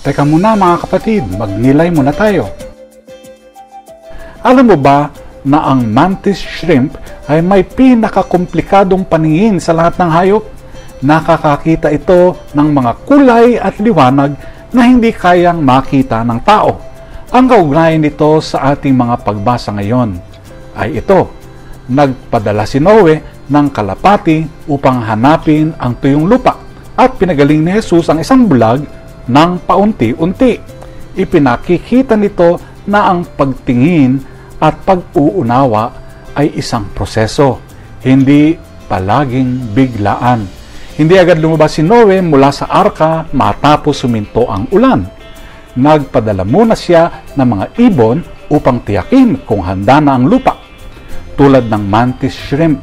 Teka muna mga kapatid, magnilay muna tayo. Alam mo ba na ang mantis shrimp ay may pinakakomplikadong paningin sa lahat ng hayop? Nakakakita ito ng mga kulay at liwanag na hindi kayang makita ng tao. Ang kaugnayan nito sa ating mga pagbasa ngayon ay ito. Nagpadala si Noe ng kalapati upang hanapin ang tuyong lupa at pinagaling ni Jesus ang isang bulag ng paunti-unti. Ipinakikita nito na ang pagtingin at pag-uunawa ay isang proseso, hindi palaging biglaan. Hindi agad lumabas si Noe mula sa arka matapos suminto ang ulan. Nagpadala muna siya ng mga ibon upang tiyakin kung handa na ang lupa. Tulad ng mantis shrimp,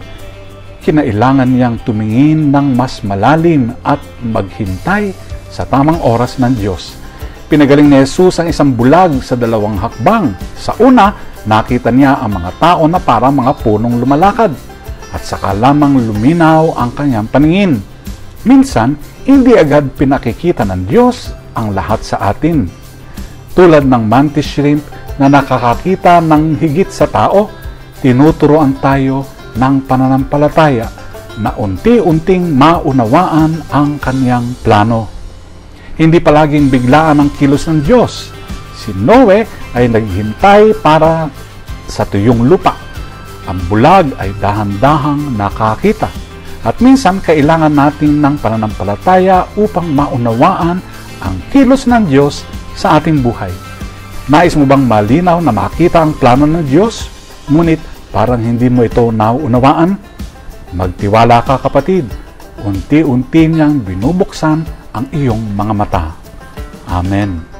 kinailangan niyang tumingin ng mas malalim at maghintay sa tamang oras ng Diyos. Pinagaling ni Jesus ang isang bulag sa dalawang hakbang. Sa una, nakita niya ang mga tao na parang mga punong lumalakad at saka lamang luminaw ang kanyang paningin. Minsan, hindi agad pinakikita ng Diyos ang lahat sa atin. Tulad ng mantis shrimp na nakakakita ng higit sa tao, tinuturoan tayo ng pananampalataya na unti-unting maunawaan ang kanyang plano. Hindi palaging biglaan ang kilos ng Diyos. Si Noe ay naghintay para sa tuyong lupa. Ang bulag ay dahan-dahang nakakita. At minsan kailangan natin ng pananampalataya upang maunawaan ang kilos ng Diyos sa ating buhay. Nais mo bang malinaw na makita ang plano ng Diyos, ngunit parang hindi mo ito nauunawaan? Magtiwala ka kapatid, unti-unti niyang binubuksan ang iyong mga mata. Amen.